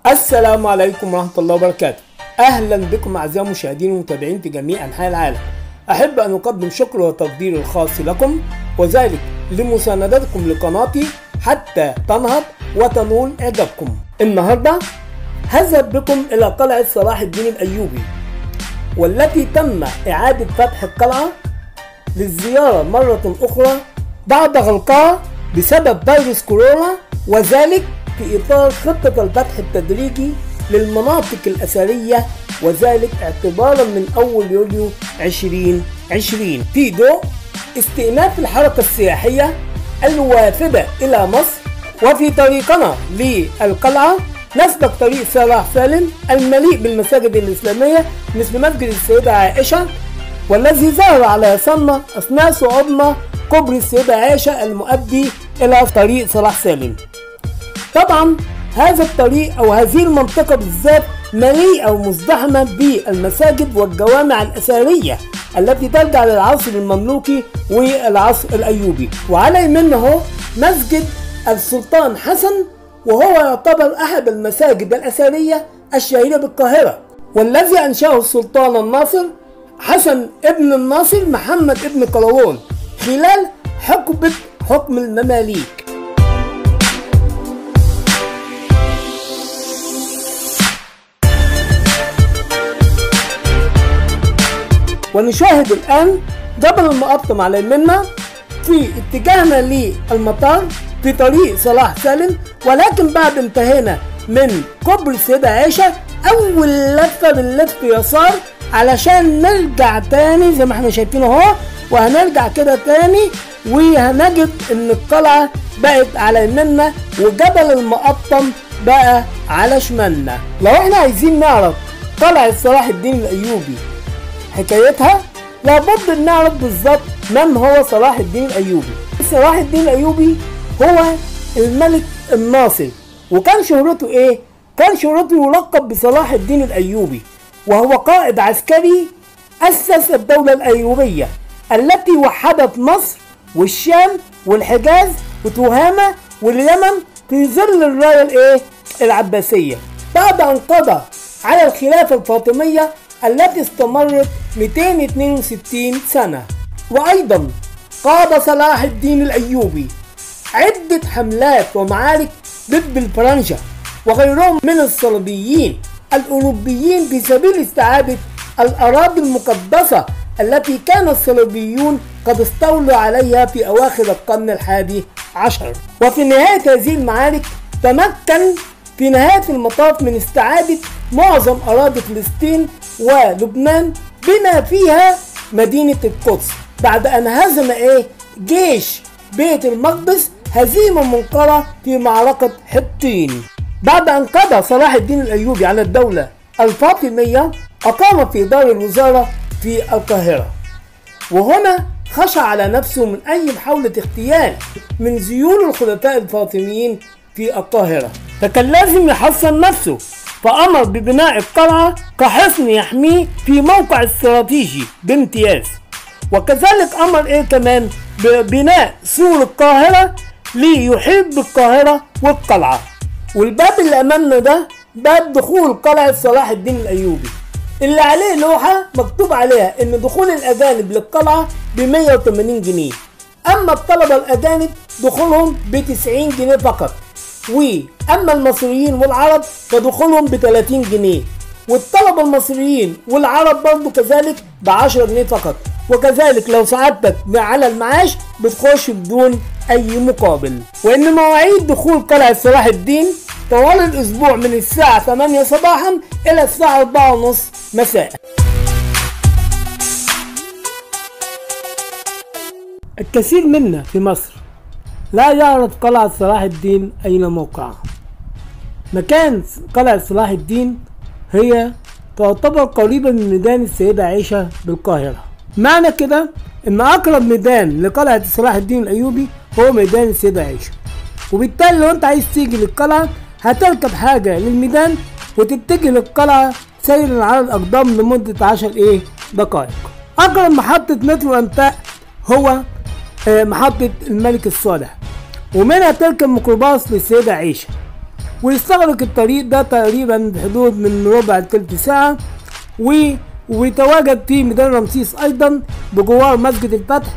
السلام عليكم ورحمة الله وبركاته. أهلا بكم أعزائي المشاهدين والمتابعين في جميع أنحاء العالم. أحب أن أقدم شكر وتقدير الخاص لكم، وذلك لمساندتكم لقناتي حتى تنهض وتنول إعجابكم. النهاردة هذهب بكم إلى قلعة صلاح الدين الأيوبي، والتي تم إعادة فتح القلعة للزيارة مرة أخرى بعد غلقها بسبب فيروس كورونا، وذلك في إطار خطة الفتح التدريجي للمناطق الأثرية، وذلك اعتبارا من أول يوليو 2020 في ضوء استئناف الحركة السياحية الوافدة إلى مصر. وفي طريقنا للقلعة نسلك طريق صلاح سالم المليء بالمساجد الإسلامية مثل مسجد السيدة عائشة، والذي ظهر على يسارنا أثناء صعودنا كوبري السيدة عائشة المؤدي إلى طريق صلاح سالم. طبعا هذا الطريق أو هذه المنطقة بالذات مليئة ومزدحمة بالمساجد والجوامع الأثرية التي ترجع للعصر المملوكي والعصر الأيوبي. وعلى يمينه مسجد السلطان حسن، وهو يعتبر أحد المساجد الأثرية الشهيرة بالقاهرة، والذي أنشأه السلطان الناصر حسن ابن الناصر محمد ابن قلاوون خلال حكم المماليك. ونشاهد الآن جبل المقطم على يمنا في اتجاهنا للمطار في طريق صلاح سالم، ولكن بعد انتهينا من كوبري السيدة عائشة أول لفة بنلف يسار علشان نرجع تاني زي ما احنا شايفين اهو، وهنرجع كده تاني وهنجد ان القلعة بقت على يمنا وجبل المقطم بقى على شمالنا. لو احنا عايزين نعرف قلعة صلاح الدين الأيوبي حكايتها، لابد ان نعرف بالظبط من هو صلاح الدين الايوبي. صلاح الدين الايوبي هو الملك الناصر، وكان شهرته ايه؟ كان شهرته يلقب بصلاح الدين الايوبي، وهو قائد عسكري اسس الدولة الايوبية التي وحدت مصر والشام والحجاز وتهامة واليمن في ظل الراية الايه؟ العباسية، بعد ان قضى على الخلافة الفاطمية التي استمرت 262 سنة. وأيضا قاد صلاح الدين الأيوبي عدة حملات ومعارك ضد الفرنجة وغيرهم من الصليبيين الأوروبيين في سبيل استعادة الأراضي المقدسة التي كان الصليبيون قد استولوا عليها في أواخر القرن الحادي عشر. وفي نهاية هذه المعارك تمكن في نهاية المطاف من استعادة معظم أراضي فلسطين ولبنان بما فيها مدينة القدس، بعد أن هزم جيش بيت المقدس هزيمة منكرة في معركة حطين. بعد أن قضى صلاح الدين الأيوبي على الدولة الفاطمية أقام في دار الوزارة في القاهرة، وهنا خشى على نفسه من أي محاولة اغتيال من ذيول الخلفاء الفاطميين في القاهرة، فكان لازم يحصن نفسه، فأمر ببناء القلعة كحصن يحميه في موقع استراتيجي بامتياز. وكذلك أمر كمان ببناء سور القاهرة ليحيط بالقاهرة والقلعة. والباب اللي أمامنا ده باب دخول قلعة صلاح الدين الأيوبي، اللي عليه لوحة مكتوب عليها إن دخول الأجانب للقلعة ب180 جنيه، أما الطلبة الأجانب دخولهم ب90 جنيه فقط، وأما المصريين والعرب فدخولهم ب30 جنيه، والطلبة المصريين والعرب برضو كذلك ب10 جنيه فقط. وكذلك لو سعادتك على المعاش بتخش بدون أي مقابل. وإن مواعيد دخول قلعة صلاح الدين طوال الأسبوع من الساعة 8 صباحا إلى الساعة 4:30 مساء. الكثير منا في مصر لا يعرف قلعة صلاح الدين أين موقعها. مكان قلعة صلاح الدين هي تعتبر قريبة من ميدان السيدة عائشة بالقاهرة. معنى كده إن أقرب ميدان لقلعة صلاح الدين الأيوبي هو ميدان السيدة عائشة، وبالتالي لو أنت عايز تيجي للقلعة هتركب حاجة للميدان وتتجه للقلعة سير على الأقدام لمدة 10 دقائق. أقرب محطة مترو أنفاق هو محطة الملك الصالح، ومنها تركب ميكروباص للسيدة عائشة. ويستغرق الطريق ده تقريبا بحدود من ربع لتلت ساعة. ويتواجد في ميدان رمسيس أيضا بجوار مسجد الفتح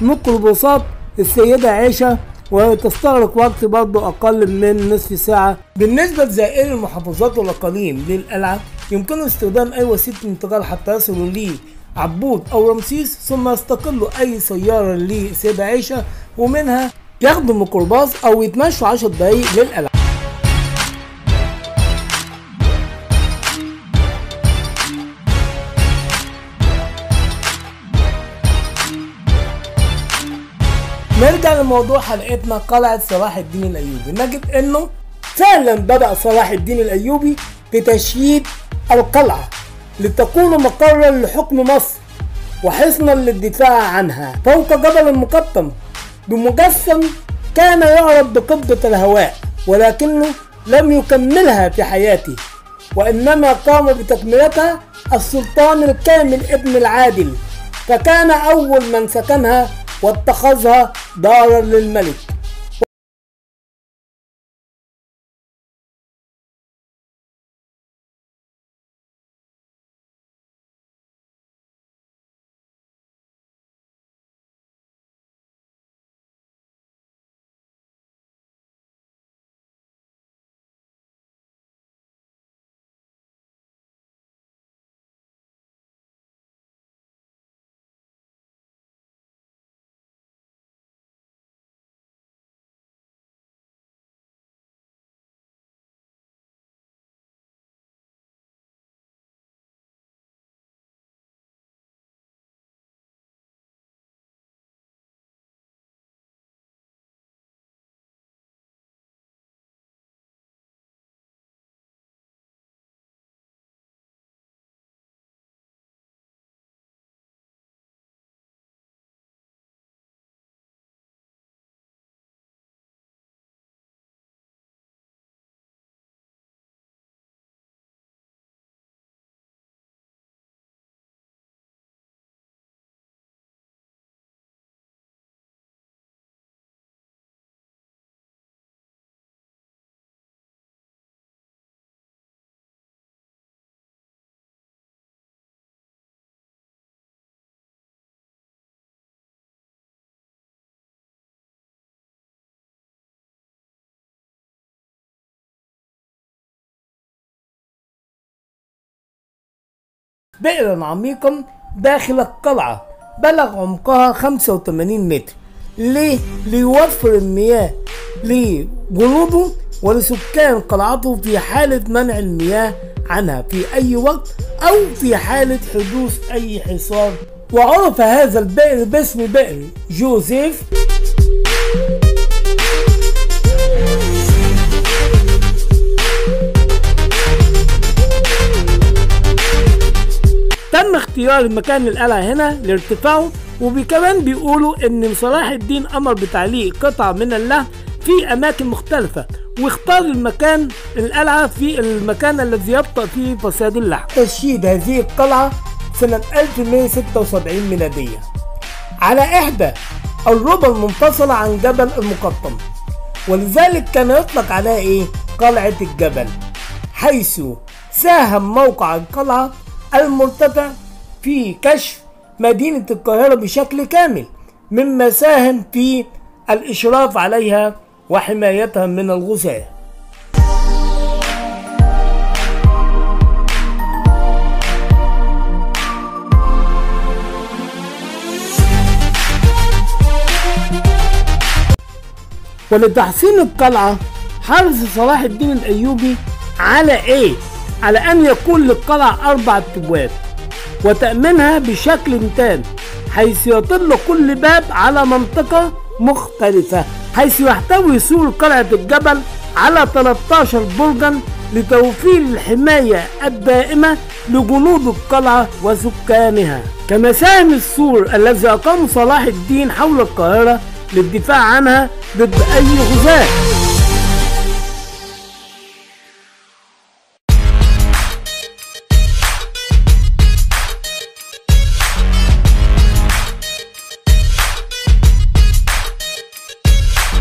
ميكروباصات السيدة عائشة، وتستغرق وقت برضه أقل من نصف ساعة. بالنسبة لزائري المحافظات والأقاليم للقلعة يمكنه استخدام أي وسيلة انتقال حتى يصلوا لعبود أو رمسيس، ثم يستقلوا أي سيارة للسيدة عائشة ومنها ياخدوا ميكروباص أو يتمشوا 10 دقايق للقلعة. نرجع لموضوع حلقتنا قلعة صلاح الدين الأيوبي. نجد انه فعلا بدأ صلاح الدين الأيوبي بتشييد القلعة لتكون مقرا لحكم مصر وحصنا للدفاع عنها فوق جبل المقطم بمجسم كان يعرف بقبضة الهواء، ولكنه لم يكملها في حياته، وإنما قام بتكملتها السلطان الكامل ابن العادل، فكان أول من سكنها واتخذها دارا للملك. بئرا عميقا داخل القلعة بلغ عمقها 85 متر. ليه؟ ليوفر المياه لجنوده ولسكان قلعته في حالة منع المياه عنها في أي وقت أو في حالة حدوث أي حصار. وعرف هذا البئر باسم بئر جوزيف. تم اختيار مكان القلعة هنا لارتفاعه، وكمان بيقولوا ان صلاح الدين امر بتعليق قطع من اللحم في اماكن مختلفة، واختار المكان القلعة في المكان الذي يبطأ فيه فساد اللحم. تشييد هذه القلعة سنة 1176 ميلادية على احدى الربع المنفصلة عن جبل المقطم، ولذلك كان يطلق عليها ايه؟ قلعة الجبل، حيث ساهم موقع القلعة المرتفع في كشف مدينة القاهرة بشكل كامل، مما ساهم في الإشراف عليها وحمايتها من الغزاة. ولتحسين القلعة حرص صلاح الدين الأيوبي على إيه؟ على أن يكون للقلعة 4 أبواب وتأمينها بشكل تام، حيث يطل كل باب على منطقة مختلفة، حيث يحتوي سور قلعة الجبل على 13 برجا لتوفير الحماية الدائمة لجنود القلعة وسكانها. كما ساهم السور الذي أقامه صلاح الدين حول القاهرة للدفاع عنها ضد أي غزاة.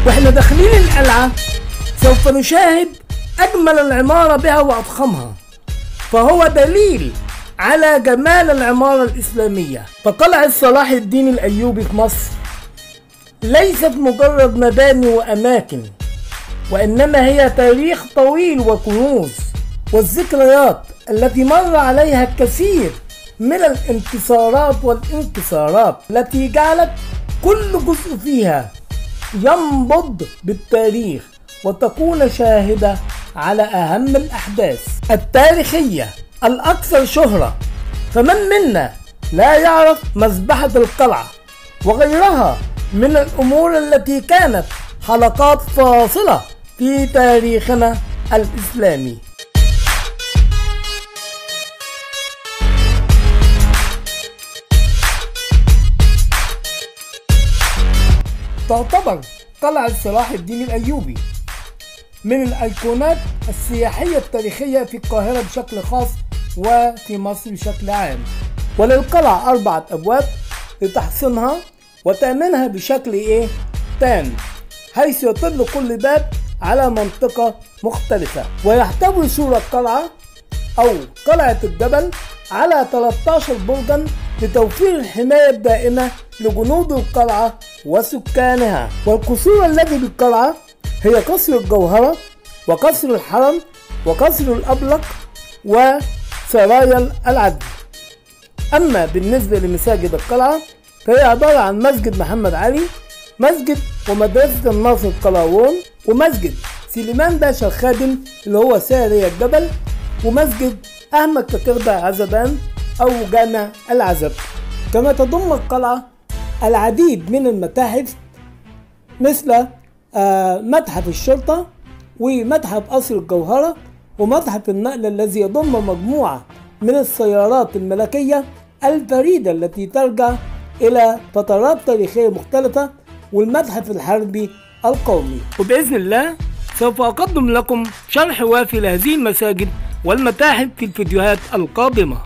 واحنا داخلين القلعة سوف نشاهد أجمل العمارة بها وأضخمها، فهو دليل على جمال العمارة الإسلامية. فقلعة صلاح الدين الأيوبي في مصر ليست مجرد مباني وأماكن، وإنما هي تاريخ طويل وكنوز والذكريات التي مر عليها الكثير من الانتصارات والانكسارات التي جعلت كل جزء فيها ينبض بالتاريخ وتكون شاهدة على أهم الأحداث التاريخية الأكثر شهرة. فمن منا لا يعرف مذبحة القلعة وغيرها من الأمور التي كانت حلقات فاصلة في تاريخنا الإسلامي. تعتبر قلعة صلاح الدين الأيوبي من الأيقونات السياحية التاريخية في القاهرة بشكل خاص وفي مصر بشكل عام، وللقلعة 4 أبواب لتحصينها وتأمينها بشكل تام، حيث يطل كل باب على منطقة مختلفة. ويحتوي سور القلعة أو قلعة الجبل على 13 برجا لتوفير الحماية الدائمة لجنود القلعة وسكانها. والقصور التي بالقلعة هي قصر الجوهرة وقصر الحرم وقصر الأبلق وسرايا العدل. أما بالنسبة لمساجد القلعة فهي عبارة عن مسجد محمد علي، مسجد ومدرسة الناصر قلاوون، ومسجد سليمان باشا الخادم اللي هو ساري الجبل، ومسجد أحمد كتردة عزبان أو جامع العزب. كما تضم القلعة العديد من المتاحف مثل متحف الشرطة ومتحف قصر الجوهرة ومتحف النقل الذي يضم مجموعة من السيارات الملكية الفريدة التي ترجع إلى فترات تاريخية مختلفة، والمتحف الحربي القومي. وبإذن الله سوف أقدم لكم شرح وافي لهذه المساجد والمتاحف في الفيديوهات القادمة.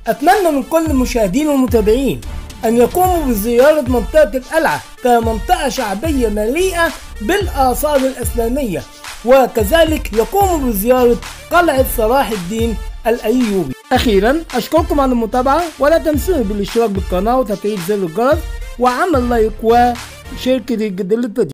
أتمنى من كل المشاهدين والمتابعين أن يقوموا بزيارة منطقة القلعة، فهي منطقة شعبية مليئة بالآثار الإسلامية، وكذلك يقوموا بزيارة قلعة صلاح الدين الأيوبي. أخيرا أشكركم على المتابعة، ولا تنسوا بالاشتراك بالقناة وتفعيل زر الجرس وعمل لايك وشير كتير جدا للفيديو.